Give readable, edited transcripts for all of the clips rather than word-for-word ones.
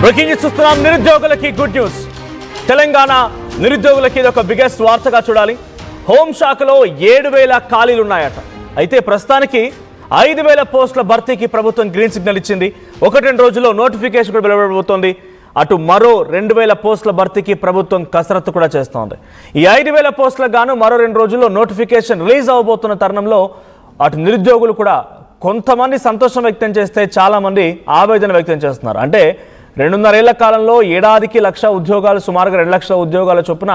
Breaking news చూస్తున్నాం. నిరుద్యోగులకి good news. Telangana నిరుద్యోగులకి ఇది ఒక బిగ్గెస్ట్ వార్తగా చూడాలి. హోంశాఖలో 7,000 ఖాళీలు ఉన్నాయట. అయితే ప్రస్తుతానికి 5,000 పోస్టుల భర్తీకి ప్రభుత్వం గ్రీన్ సిగ్నల్ ఇచ్చింది. 1-2 రోజుల్లో నోటిఫికేషన్ కూడా వెలువడబోతోంది. అటు మరో 2,000 పోస్టుల భర్తీకి ప్రభుత్వం కసరత్తు కూడా చేస్తోంది. ఈ 5,000 పోస్టులకు గాను మరో 2 రోజుల్లో నోటిఫికేషన్ రిలీజ్ అవబోతున్న తరుణంలో అటు నిరుద్యోగులు కూడా కొంతమంది సంతోషం వ్యక్తం చేస్తే చాలా మంది ఆవేదన వ్యక్తం చేస్తున్నారు. అంటే 2.5 ఏళ్ల కాలంలో ఏడాదికి 1,00,000 ఉద్యోగాలు, సుమారుగా 2 లక్షల ఉద్యోగాల చొప్పున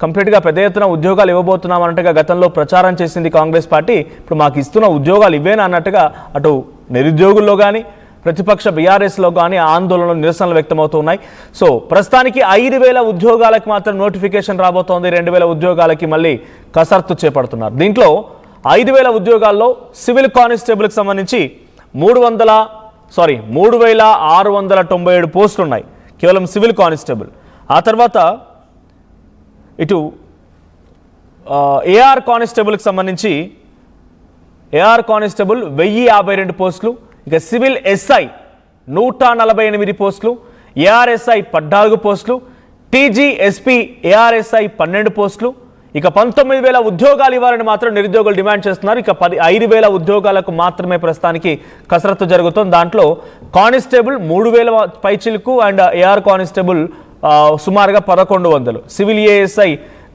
కంప్లీట్గా పెద్ద ఎత్తున ఉద్యోగాలు ఇవ్వబోతున్నాం అన్నట్టుగా గతంలో ప్రచారం చేసింది కాంగ్రెస్ పార్టీ. ఇప్పుడు మాకు ఇస్తున్న ఉద్యోగాలు ఇవేనా అన్నట్టుగా అటు నిరుద్యోగుల్లో కానీ ప్రతిపక్ష బీఆర్ఎస్లో కానీ ఆందోళనలు, నిరసనలు వ్యక్తమవుతున్నాయి. సో ప్రస్తుతానికి 5,000 ఉద్యోగాలకు మాత్రం నోటిఫికేషన్ రాబోతోంది. 2,000 ఉద్యోగాలకి మళ్ళీ కసరత్తు చేపడుతున్నారు. దీంట్లో 5,000 ఉద్యోగాల్లో సివిల్ కానిస్టేబుల్కి సంబంధించి 3,697 పోస్టులు ఉన్నాయి కేవలం సివిల్ కానిస్టేబుల్. ఆ తర్వాత ఇటు ఏఆర్ కానిస్టేబుల్కి సంబంధించి ఏఆర్ కానిస్టేబుల్ 1,052 పోస్టులు. ఇక సివిల్ ఎస్ఐ 148 పోస్టులు, ఏఆర్ఎస్ఐ 14 పోస్టులు, టీజీఎస్పీ ఏఆర్ఎస్ఐ 12 పోస్టులు. ఇక 19,000 ఉద్యోగాలు ఇవ్వాలని మాత్రం నిరుద్యోగులు డిమాండ్ చేస్తున్నారు. ఇక 5,000 ఉద్యోగాలకు మాత్రమే ప్రస్తుతానికి కసరత్తు జరుగుతుంది. దాంట్లో కానిస్టేబుల్ 3,000 పైచిలకు అండ్ ఏఆర్ కానిస్టేబుల్ సుమారుగా 1,100, civil ASI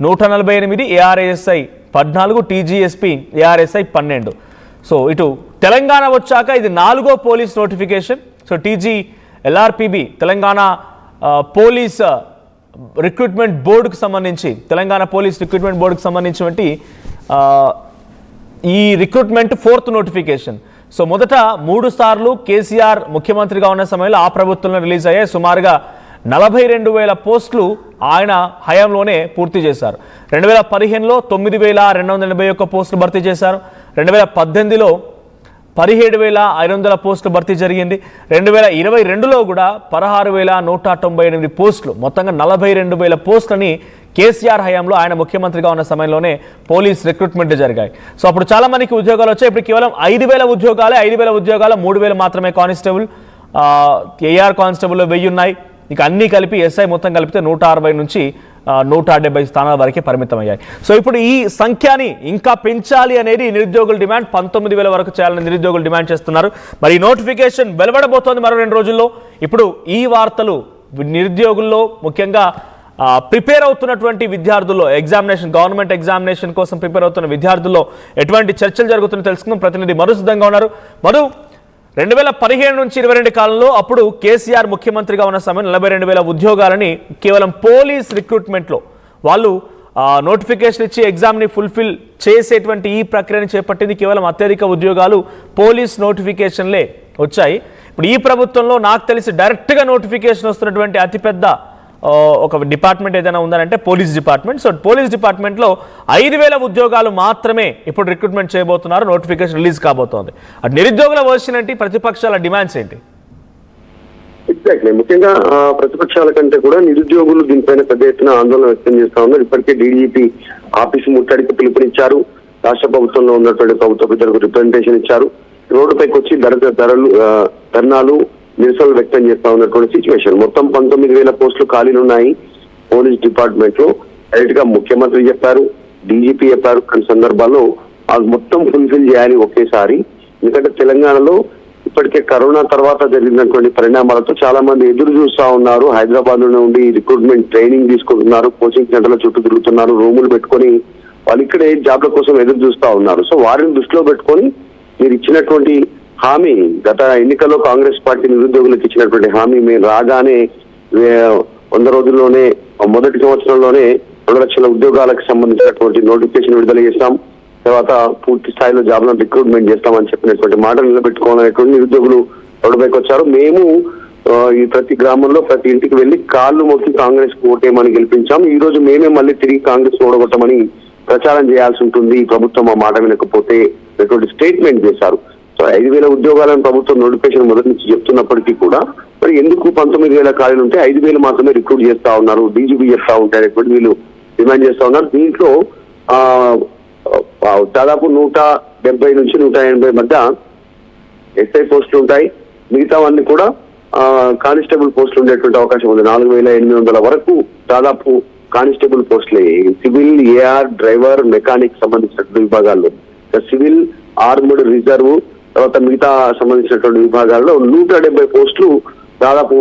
148, ARSI 14, TGSP ARSI 12. So ఇటు తెలంగాణ వచ్చాక ఇది 4వ police notification. So LRPB Telangana police recruitment బోర్డుకు సంబంధించి, తెలంగాణ పోలీస్ రిక్రూట్మెంట్ బోర్డుకు సంబంధించినటువంటి ఈ రిక్రూట్మెంట్ 4th నోటిఫికేషన్. సో మొదట 3 సార్లు కేసీఆర్ ముఖ్యమంత్రిగా ఉన్న సమయంలో ఆ ప్రభుత్వంలో రిలీజ్ అయ్యాయి. సుమారుగా 42,000 పోస్టులు ఆయన హయాంలోనే పూర్తి చేశారు. 2015లో 9,281 పోస్టులు భర్తీ చేశారు. 2018లో 17,500 పోస్టులు భర్తీ జరిగింది. 2022లో కూడా 16,198 పోస్టులు, మొత్తంగా 42,000 పోస్టులని కేసీఆర్ హయాంలో ఆయన ముఖ్యమంత్రిగా ఉన్న సమయంలోనే పోలీస్ రిక్రూట్మెంట్ జరిగాయి. సో అప్పుడు చాలా మందికి ఉద్యోగాలు వచ్చాయి. ఇప్పుడు కేవలం 5,000 ఉద్యోగాలే. 5,000 ఉద్యోగాలు 3,000 మాత్రమే కానిస్టేబుల్, ఏఆర్ కానిస్టేబుల్లో 1,000 ఉన్నాయి. ఇక అన్నీ కలిపి ఎస్ఐ మొత్తం కలిపితే 160 నుంచి 170 స్థానాల వరకే పరిమితమయ్యాయి. సో ఇప్పుడు ఈ సంఖ్యని ఇంకా పెంచాలి అనేది నిరుద్యోగుల డిమాండ్. 19,000 వరకు చేయాలని నిరుద్యోగులు డిమాండ్ చేస్తున్నారు. మరి నోటిఫికేషన్ వెలువడబోతోంది మరో 2 రోజుల్లో. ఇప్పుడు ఈ వార్తలు నిరుద్యోగుల్లో, ముఖ్యంగా ప్రిపేర్ అవుతున్నటువంటి విద్యార్థుల్లో, గవర్నమెంట్ ఎగ్జామినేషన్ కోసం ప్రిపేర్ అవుతున్న విద్యార్థుల్లో ఎటువంటి చర్చలు జరుగుతున్నాయో తెలుసుకుందాం. ప్రతినిధి మధు సిద్ధంగా ఉన్నారు. మధు, 2015 నుంచి 22 కాలంలో అప్పుడు కేసీఆర్ ముఖ్యమంత్రిగా ఉన్న సమయం 42,000 ఉద్యోగాలని కేవలం పోలీస్ రిక్రూట్మెంట్లో వాళ్ళు నోటిఫికేషన్ ఇచ్చి ఎగ్జామ్ని ఫుల్ఫిల్ చేసేటువంటి ఈ ప్రక్రియను చేపట్టింది. కేవలం అత్యధిక ఉద్యోగాలు పోలీస్ నోటిఫికేషన్లే వచ్చాయి. ఇప్పుడు ఈ ప్రభుత్వంలో నాకు తెలిసి డైరెక్ట్గా నోటిఫికేషన్ వస్తున్నటువంటి అతిపెద్ద ఒక డిపార్ట్మెంట్ ఏదైనా ఉందంటే పోలీస్ డిపార్ట్మెంట్. సో పోలీస్ డిపార్ట్మెంట్లో 5,000 ఉద్యోగాలు మాత్రమే ఇప్పుడు రిక్రూట్మెంట్ చేయబోతున్నారు. నోటిఫికేషన్ రిలీజ్ కాబోతోంది. అటు నిరుద్యోగుల వర్షన్ ఏంటి, ప్రతిపక్షాల డిమాండ్స్ ఏంటి? ఎగ్జాక్ట్లీ, ముఖ్యంగా ప్రతిపక్షాల కంటే కూడా నిరుద్యోగులు దీనిపైన పెద్ద ఎత్తున ఆందోళన వ్యక్తం చేస్తా ఉన్నారు. ఇప్పటికే డీజీపీ ఆఫీసు ముట్టడికి పిలుపునిచ్చారు. రాష్ట్ర ప్రభుత్వంలో ఉన్నటువంటి ప్రభుత్వ పెద్దలకు రిప్రజెంటేషన్ ఇచ్చారు. రోడ్డుపైకి వచ్చి ధర్నాలు, నిరసనలు వ్యక్తం చేస్తా ఉన్నటువంటి సిచ్యువేషన్. మొత్తం 19,000 పోస్టులు ఖాళీలు ఉన్నాయి పోలీస్ డిపార్ట్మెంట్ లో. డైరెక్ట్ గా ముఖ్యమంత్రి చెప్పారు, డీజీపీ చెప్పారు. కొన్ని సందర్భాల్లో అది మొత్తం ఫుల్ఫిల్ చేయాలి ఒకేసారి. ఎందుకంటే తెలంగాణలో ఇప్పటికే కరోనా తర్వాత జరిగినటువంటి పరిణామాలతో చాలా మంది ఎదురు చూస్తా ఉన్నారు. హైదరాబాద్ లో ఉండి రిక్రూట్మెంట్ ట్రైనింగ్ తీసుకుంటున్నారు, కోచింగ్ సెంటర్ల చుట్టూ తిరుగుతున్నారు, రూములు పెట్టుకొని వాళ్ళు ఇక్కడే జాబ్ల కోసం ఎదురు చూస్తా ఉన్నారు. సో వారిని దృష్టిలో పెట్టుకొని మీరు ఇచ్చినటువంటి హామీ, గత ఎన్నికల్లో కాంగ్రెస్ పార్టీ నిరుద్యోగులకు ఇచ్చినటువంటి హామీ, మేము రాగానే 100 రోజుల్లోనే మొదటి సంవత్సరంలోనే 2 లక్షల ఉద్యోగాలకు సంబంధించినటువంటి నోటిఫికేషన్ విడుదల చేస్తాం, తర్వాత పూర్తి స్థాయిలో జాబ్లను రిక్రూట్మెంట్ చేస్తామని చెప్పినటువంటి మాటలు నిలబెట్టుకోవాలనేటువంటి నిరుద్యోగులు రోడ్డుపైకి వచ్చారు. మేము ఈ ప్రతి గ్రామంలో ప్రతి ఇంటికి వెళ్లి కాళ్ళు మొక్కి కాంగ్రెస్ కు ఓటేయమని గెలిపించాం. ఈ రోజు మేమే మళ్ళీ తిరిగి కాంగ్రెస్ ఓడగొట్టమని ప్రచారం చేయాల్సి ఉంటుంది ఈ ప్రభుత్వం మా మాట వినకపోతే అనేటువంటి స్టేట్మెంట్ చేశారు. సో 5,000 ఉద్యోగాలను ప్రభుత్వం నోటిఫికేషన్ మొదటి నుంచి చెప్తున్నప్పటికీ కూడా మరి ఎందుకు 19,000 ఖాళీలు ఉంటే 5,000 మాత్రమే రిక్రూట్ చేస్తా ఉన్నారు, డీజీపీ చెప్తా ఉంటారు అనేటువంటి వీళ్ళు డిమాండ్ చేస్తా ఉన్నారు. దీంట్లో దాదాపు 170 నుంచి 180 మధ్య ఎస్ఐ పోస్టులు ఉంటాయి. మిగతావన్నీ కూడా కానిస్టేబుల్ పోస్టులు ఉండేటువంటి అవకాశం ఉంది. 4,800 వరకు దాదాపు కానిస్టేబుల్ పోస్టులే సివిల్, ఏఆర్, డ్రైవర్, మెకానిక్ సంబంధించినటువంటి విభాగాల్లో. సివిల్, ఆర్మ్డ్, రిజర్వ్, తర్వాత మిగతా సంబంధించినటువంటి విభాగాల్లో 170 పోస్టులు దాదాపు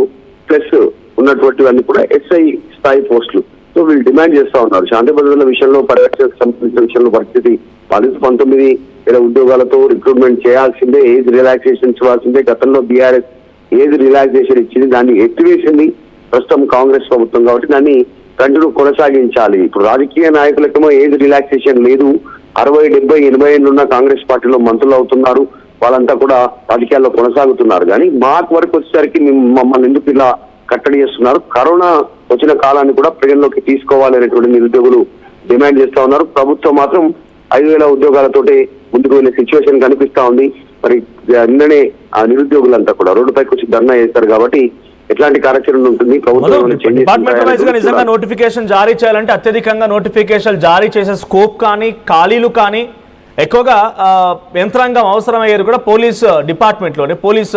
ప్లస్ ఉన్నటువంటివన్నీ కూడా ఎస్ఐ స్థాయి పోస్టులు. సో వీళ్ళు డిమాండ్ చేస్తా ఉన్నారు. శాంతి భద్రతల విషయంలో, పరిరక్షణకు సంబంధించిన విషయంలో పరిస్థితి 19,000 ఉద్యోగాలతో రిక్రూట్మెంట్ చేయాల్సిందే, ఏజ్ రిలాక్సేషన్ ఇవ్వాల్సిందే. గతంలో బీఆర్ఎస్ ఏజ్ రిలాక్సేషన్ ఇచ్చింది, దాన్ని ఎత్తివేసింది ప్రస్తుతం కాంగ్రెస్ ప్రభుత్వం. కాబట్టి దాన్ని కంటిన్యూ కొనసాగించాలి. ఇప్పుడు రాజకీయ నాయకులకేమో ఏజ్ రిలాక్సేషన్ లేదు. 60, 70, 80 ఏళ్ళు ఉన్న కాంగ్రెస్ పార్టీలో మంత్రులు అవుతున్నారు, వాళ్ళంతా కూడా రాజకీయాల్లో కొనసాగుతున్నారు. కానీ మాకు వరకు వచ్చేసరికి మమ్మల్ని ఎందుకు ఇలా కట్టడి చేస్తున్నారు? కరోనా వచ్చిన కాలాన్ని కూడా ప్రజల్లోకి తీసుకోవాలనేటువంటి నిరుద్యోగులు డిమాండ్ చేస్తా ఉన్నారు. ప్రభుత్వం మాత్రం 5,000 ఉద్యోగాలతోటి ముందుకు వెళ్లే సిచ్యువేషన్ కనిపిస్తా ఉంది. మరి నిన్ననే ఆ నిరుద్యోగులంతా కూడా రోడ్డుపైకి వచ్చి ధర్నా చేస్తారు. కాబట్టి ఎట్లాంటి కార్యాచరణ ఉంటుంది? డిపార్ట్మెంట్ వైజ్ గా నిజంగా నోటిఫికేషన్ జారీ చేయాలంటే అత్యధికంగా నోటిఫికేషన్ జారీ చేసే స్కోప్ కానీ, ఖాళీలు కానీ ఎక్కువగా యంత్రాంగం అవసరమయ్యేది కూడా పోలీస్ డిపార్ట్మెంట్లోనే, పోలీస్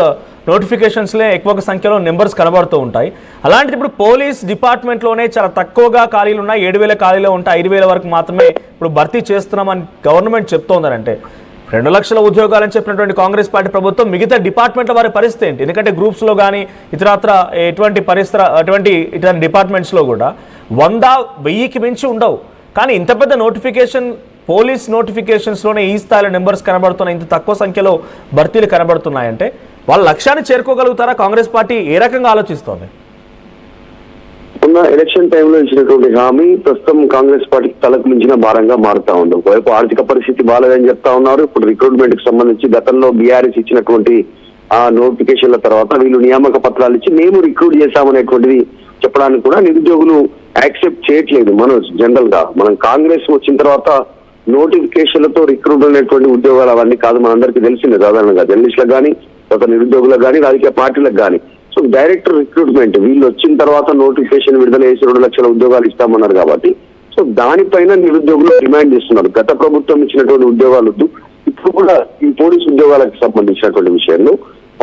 నోటిఫికేషన్స్లే ఎక్కువ సంఖ్యలో నెంబర్స్ కనబడుతూ ఉంటాయి. అలాంటిది ఇప్పుడు పోలీస్ డిపార్ట్మెంట్లోనే చాలా తక్కువగా ఖాళీలు ఉన్నాయి, 7,000 ఖాళీలు ఉంటాయి, 5,000 వరకు మాత్రమే ఇప్పుడు భర్తీ చేస్తున్నామని గవర్నమెంట్ చెప్తోందనంటే 2 లక్షల ఉద్యోగాలని చెప్పినటువంటి కాంగ్రెస్ పార్టీ ప్రభుత్వం మిగతా డిపార్ట్మెంట్ల వారి పరిస్థితి ఏంటి? ఎందుకంటే గ్రూప్స్లో కానీ ఇతరత్ర అటువంటి డిపార్ట్మెంట్స్లో కూడా 100,000కి మించి ఉండవు. కానీ ఇంత పెద్ద నోటిఫికేషన్ పోలీస్ నోటిఫికేషన్స్లోనే ఈ స్థాయిలో నెంబర్స్ కనబడుతున్నాయి, ఇంత తక్కువ సంఖ్యలో భర్తీలు కనబడుతున్నాయంటే వాళ్ళ లక్ష్యాన్ని చేరుకోగలుగుతారా? కాంగ్రెస్ పార్టీ ఏ రకంగా ఆలోచిస్తోంది? ఉన్న ఎలక్షన్ టైంలో ఇచ్చినటువంటి హామీ ప్రస్తుతం కాంగ్రెస్ పార్టీకి తలకు మించిన భారంగా మారుతా ఉంది. ఒకవైపు ఆర్థిక పరిస్థితి బాగాలేదని చెప్తా ఉన్నారు. ఇప్పుడు రిక్రూట్మెంట్ కి సంబంధించి గతంలో బీఆర్ఎస్ ఇచ్చినటువంటి ఆ నోటిఫికేషన్ల తర్వాత వీళ్ళు నియామక పత్రాలు ఇచ్చి మేము రిక్రూట్ చేశామనేటువంటిది చెప్పడానికి కూడా నిరుద్యోగులు యాక్సెప్ట్ చేయట్లేదు. జనరల్ గా మనం కాంగ్రెస్ వచ్చిన తర్వాత నోటిఫికేషన్లతో రిక్రూట్ అనేటువంటి ఉద్యోగాలు అవన్నీ కాదు, మనందరికీ తెలిసిందే. సాధారణంగా జర్నలిస్టులకు కానీ, తర్వాత నిరుద్యోగులకు కానీ, రాజకీయ పార్టీలకు కానీ. సో డైరెక్ట్ రిక్రూట్మెంట్ వీళ్ళు వచ్చిన తర్వాత నోటిఫికేషన్ విడుదల చేసి 2 లక్షల ఉద్యోగాలు ఇస్తామన్నారు. కాబట్టి సో దానిపైన నిరుద్యోగులు డిమాండ్ చేస్తున్నారు. గత ప్రభుత్వం ఇచ్చినటువంటి ఉద్యోగాలు వద్దు, ఇప్పుడు కూడా ఈ పోలీసు ఉద్యోగాలకు సంబంధించినటువంటి విషయంలో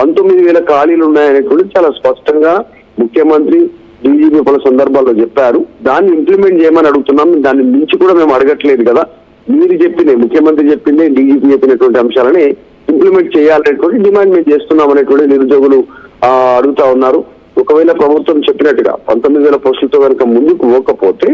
19,000 ఖాళీలు ఉన్నాయనేటువంటి చాలా స్పష్టంగా ముఖ్యమంత్రి, డీజీపీ పలు సందర్భాల్లో చెప్పారు. దాన్ని ఇంప్లిమెంట్ చేయమని అడుగుతున్నాం. దాన్ని మించి కూడా మేము అడగట్లేదు కదా. మీరు చెప్పింది, ముఖ్యమంత్రి చెప్పింది, డీజీపీ చెప్పినటువంటి అంశాలని ఇంప్లిమెంట్ చేయాలనేటువంటి డిమాండ్ మేము చేస్తున్నాం అనేటువంటి నిరుద్యోగులు అడుగుతా ఉన్నారు. ఒకవేళ ప్రభుత్వం చెప్పినట్టుగా 19,000 పోస్టులతో కనుక ముందుకు పోకపోతే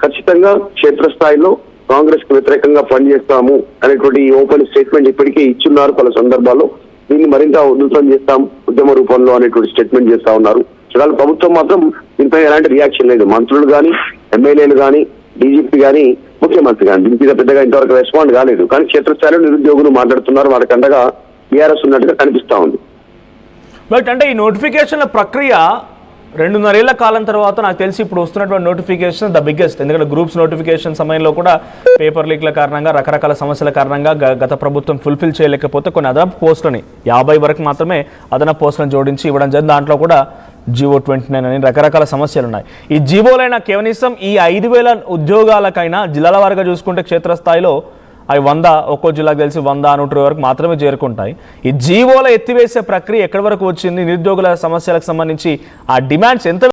ఖచ్చితంగా క్షేత్రస్థాయిలో కాంగ్రెస్ కు వ్యతిరేకంగా పనిచేస్తాము అనేటువంటి ఓపెన్ స్టేట్మెంట్ ఇప్పటికే ఇచ్చున్నారు పలు సందర్భాల్లో. దీన్ని మరింత ఉధృతం చేస్తాం ఉద్యమ రూపంలో అనేటువంటి స్టేట్మెంట్ చేస్తా ఉన్నారు. చాలా ప్రభుత్వం మాత్రం దీనిపై ఎలాంటి రియాక్షన్ లేదు. మంత్రులు కానీ, ఎమ్మెల్యేలు కానీ, డీజీపీ కానీ, ముఖ్యమంత్రి కానీ దీని మీద పెద్దగా ఇంతవరకు రెస్పాండ్ కాలేదు. కానీ క్షేత్రస్థాయిలో నిరుద్యోగులు మాట్లాడుతున్నారు. వాళ్ళకి అండగా టీఆర్ఎస్ ఉన్నట్టుగా కనిపిస్తా ఉంది. బట్ అంటే ఈ నోటిఫికేషన్ల ప్రక్రియ 2.5 ఏళ్ల కాలం తర్వాత నాకు తెలిసి ఇప్పుడు వస్తున్నటువంటి నోటిఫికేషన్ ద బిగ్గెస్ట్. ఎందుకంటే గ్రూప్స్ నోటిఫికేషన్ సమయంలో కూడా పేపర్ లీక్ల కారణంగా, రకరకాల సమస్యల కారణంగా గత ప్రభుత్వం ఫుల్ఫిల్ చేయలేకపోతే కొన్ని అదనపు పోస్టులని 50 వరకు మాత్రమే అదనపు పోస్టులను జోడించి ఇవ్వడం జరిగింది. దాంట్లో కూడా జీవో 29 అని రకరకాల సమస్యలు ఉన్నాయి. ఈ జీవోలైనా కనీసం ఈ 5,000 ఉద్యోగాలకైనా జిల్లాల వారిగా చూసుకుంటే క్షేత్రస్థాయిలో అవి 100, ఒక్కో జిల్లాకు తెలిసి 100, 120 వరకు మాత్రమే చేరుకుంటాయి. ఈ జీవోల ఎత్తివేసే ప్రక్రియ ఎక్కడి వరకు వచ్చింది? నిరుద్యోగుల సమస్యలకు సంబంధించి ఆ డిమాండ్స్ ఎంత